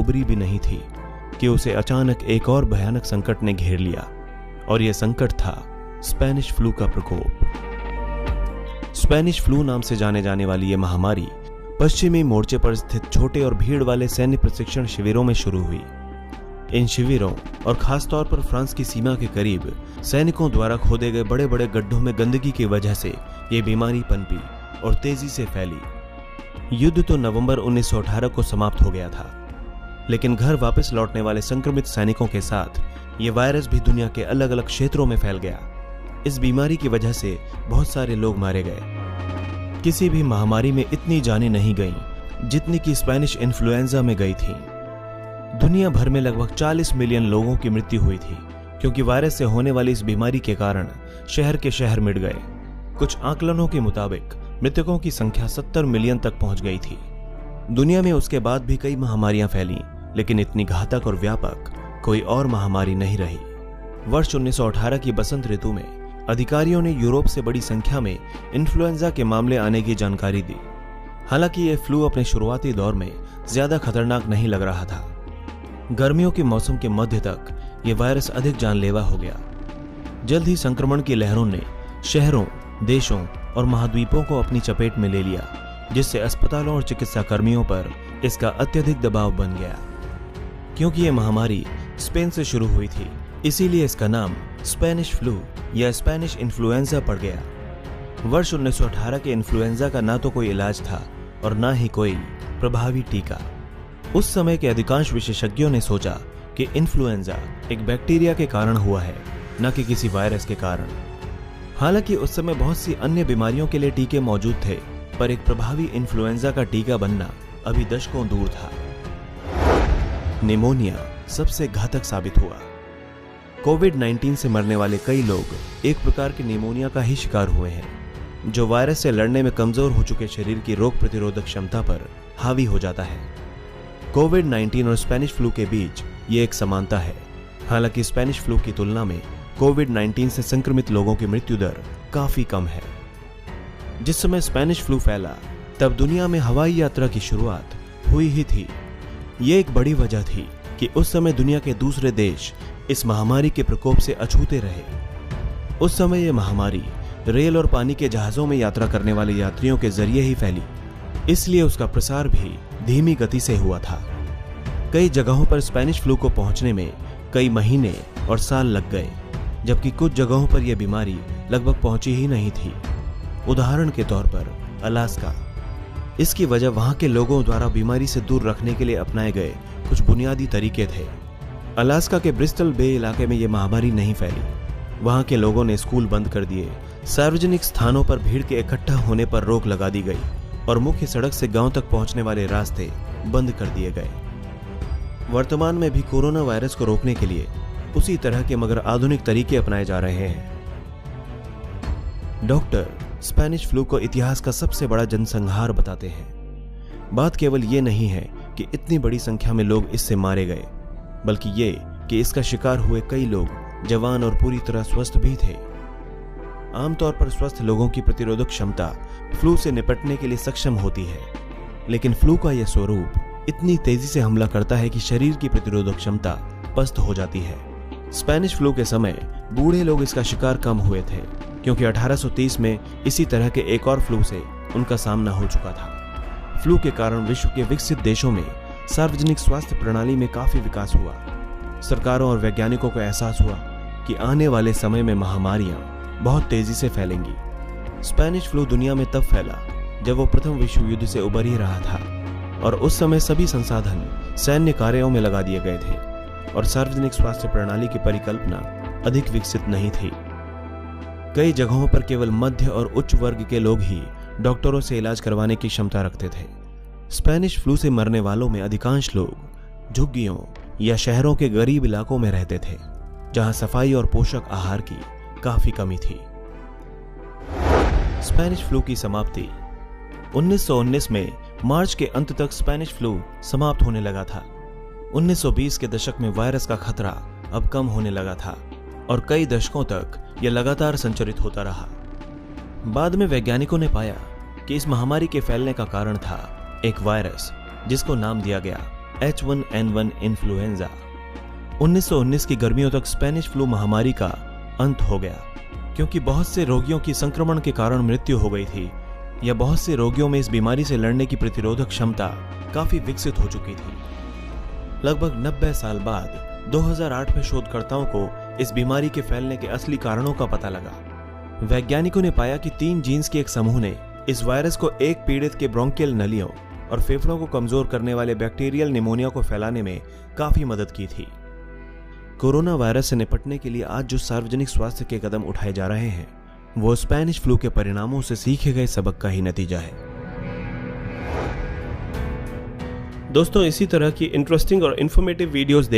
उबरी भी नहीं थी कि उसे अचानक एक और भयानक संकट ने घेर लिया, और यह संकट था स्पेनिश फ्लू का प्रकोप। स्पेनिश फ्लू नाम से जाने जाने वाली यह महामारी पश्चिमी मोर्चे पर स्थित छोटे और भीड़ वाले सैन्य प्रशिक्षण शिविरों में शुरू हुई। इन शिविरों और खासतौर पर फ्रांस की सीमा के करीब सैनिकों द्वारा खोदे गए बड़े बड़े गड्ढों में गंदगी की वजह से यह बीमारी पनपी और तेजी से फैली। युद्ध तो नवंबर 1918 को समाप्त हो गया था, लेकिन घर वापस लौटने वाले संक्रमित सैनिकों के साथ यह वायरस भी दुनिया के अलग अलग क्षेत्रों में फैल गया। इस बीमारी की वजह से बहुत सारे लोग मारे गए। किसी भी महामारी में इतनी जानें नहीं गईं जितनी कि स्पेनिश इन्फ्लुएंजा में गई थी। दुनिया भर में लगभग 40 मिलियन लोगों की मृत्यु हुई थी, क्योंकि वायरस से होने वाली इस बीमारी के कारण शहर के शहर मिट गए। कुछ आकलनों के मुताबिक मृतकों की संख्या 70 मिलियन तक पहुंच गई थी। दुनिया में उसके बाद भी कई महामारियां फैलीं, लेकिन इतनी घातक और व्यापक कोई और महामारी नहीं रही। वर्ष 1918 की बसंत ऋतु में अधिकारियों ने यूरोप से बड़ी संख्या में इन्फ्लुएंजा के मामले आने की जानकारी दी। हालांकि यह फ्लू अपने शुरुआती दौर में ज्यादा खतरनाक नहीं लग रहा था। गर्मियों के मौसम के मध्य तक यह वायरस अधिक जानलेवा हो गया। जल्द ही संक्रमण की लहरों ने शहरों, देशों और महाद्वीपों को अपनी चपेट में ले लिया, जिससे अस्पतालों और चिकित्सा कर्मियों पर इसका अत्यधिक दबाव बन गया। क्योंकि यह महामारी स्पेन से शुरू हुई थी, इसीलिए इसका नाम स्पेनिश फ्लू या स्पेनिश इन्फ्लुएंजा पड़ गया। वर्ष 1918 के इन्फ्लुएंजा का ना तो कोई इलाज था और ना ही कोई प्रभावी टीका। उस समय के अधिकांश विशेषज्ञों ने सोचा कि इन्फ्लुएंजा एक बैक्टीरिया के कारण हुआ है, न कि किसी वायरस के कारण। हालांकि उस समय बहुत सी अन्य बीमारियों के लिए टीके मौजूद थे, पर एक प्रभावी इन्फ्लुएंजा का टीका बनना अभी दशकों दूर था। निमोनिया सबसे घातक साबित हुआ। कोविड-19 से मरने वाले कई लोग एक प्रकार के निमोनिया का ही शिकार हुए हैं, जो वायरस से लड़ने में कमजोर हो चुके शरीर की रोग प्रतिरोधक क्षमता पर हावी हो जाता है। कोविड-19 और स्पेनिश फ्लू के बीच ये एक समानता है। हालांकि स्पेनिश फ्लू की तुलना में कोविड-19 से संक्रमित लोगों की मृत्यु दर काफी कम है। जिस समय स्पेनिश फ्लू फैला, तब दुनिया में हवाई यात्रा की शुरुआत हुई ही थी। ये एक बड़ी वजह थी कि उस समय दुनिया के दूसरे देश इस महामारी के प्रकोप से अछूते रहे। उस समय यह महामारी रेल और पानी के जहाजों में यात्रा करने वाले यात्रियों के जरिए ही फैली, इसलिए उसका प्रसार भी धीमी गति से हुआ था। कई जगहों पर स्पेनिश फ्लू को पहुंचने में कई महीने और साल लग गए, जबकि कुछ जगहों पर यह बीमारी लगभग पहुंची ही नहीं थी। उदाहरण के तौर पर अलास्का। इसकी वजह वहां के लोगों द्वारा बीमारी से दूर रखने के लिए अपनाए गए कुछ बुनियादी तरीके थे। अलास्का के ब्रिस्टल बे इलाके में यह महामारी नहीं फैली। वहां के लोगों ने स्कूल बंद कर दिए, सार्वजनिक स्थानों पर भीड़ के इकट्ठा होने पर रोक लगा दी गई और मुख्य सड़क से गांव तक पहुंचने वाले रास्ते बंद कर दिए गए। वर्तमान में भी कोरोना वायरस को रोकने के लिए उसी तरह के मगर आधुनिक तरीके अपनाए जा रहे हैं। डॉक्टर स्पेनिश फ्लू को इतिहास का सबसे बड़ा जनसंहार बताते हैं। बात केवल ये नहीं है कि इतनी बड़ी संख्या में लोग इससे मारे गए, बल्कि ये कि इसका शिकार हुए कई लोग जवान और पूरी तरह स्वस्थ भी थे। आमतौर पर स्वस्थ लोगों की प्रतिरोधक क्षमता फ्लू से निपटने के लिए सक्षम होती है, लेकिन फ्लू का यह स्वरूप इतनी तेजी से हमला करता है कि शरीर की प्रतिरोधक क्षमता पस्त हो जाती है। स्पेनिश फ्लू के समय बूढ़े लोग इसका शिकार कम हुए थे, क्योंकि 1830 में इसी तरह के एक और फ्लू से उनका सामना हो चुका था। फ्लू के कारण विश्व के विकसित देशों में सार्वजनिक स्वास्थ्य प्रणाली में काफी विकास हुआ। सरकारों और वैज्ञानिकों को एहसास हुआ कि आने वाले समय में महामारियां बहुत तेजी से फैलेंगी। स्पेनिश फ्लू दुनिया में तब फैला जब वो प्रथम विश्व युद्ध से उबर ही रहा था, और उस समय सभी संसाधन सैन्य कार्यों में लगा दिए गए थे और सार्वजनिक स्वास्थ्य प्रणाली की परिकल्पना अधिक विकसित नहीं थी। कई जगहों पर केवल मध्य और उच्च वर्ग के लोग ही डॉक्टरों से इलाज करवाने की क्षमता रखते थे। स्पेनिश फ्लू से मरने वालों में अधिकांश लोग झुग्गियों या शहरों के गरीब इलाकों में रहते थे, जहां सफाई और पोषक आहार की काफी कमी थी। स्पेनिश फ्लू की समाप्ति 1919 में मार्च के अंत तक स्पेनिश फ्लू समाप्त होने लगा था। 1920 के दशक में वायरस का खतरा अब कम होने लगा था और कई दशकों तक यह लगातार संचरित होता रहा। बाद में वैज्ञानिकों ने पाया कि इस महामारी के फैलने का कारण था एक वायरस जिसको नाम दिया गया H1N1 इन्फ्लुएंजा। 1919 की गर्मियों तक स्पेनिश फ्लू महामारी का अंत हो गया, क्योंकि बहुत से रोगियों की संक्रमण के कारण मृत्यु हो गई थी या बहुत से रोगियों में इस बीमारी से लड़ने की प्रतिरोधक क्षमता काफी विकसित हो चुकी थी। लगभग 90 साल बाद 2008 में शोधकर्ताओं को इस बीमारी के फैलने के असली कारणों का पता लगा। वैज्ञानिकों ने पाया कि 3 जीन्स के एक समूह ने इस वायरस को एक पीड़ित के ब्रोंकियल नलियों और फेफड़ों को कमजोर करने वाले बैक्टीरियल निमोनिया को फैलाने में काफी मदद की थी। कोरोना वायरस से निपटने के लिए आज जो सार्वजनिक स्वास्थ्य के कदम उठाए जा रहे हैं, वो स्पेनिश फ्लू के परिणामों से सीखे गए सबक का ही नतीजा है। दोस्तों, इसी तरह की इंटरेस्टिंग और इंफॉर्मेटिव वीडियोस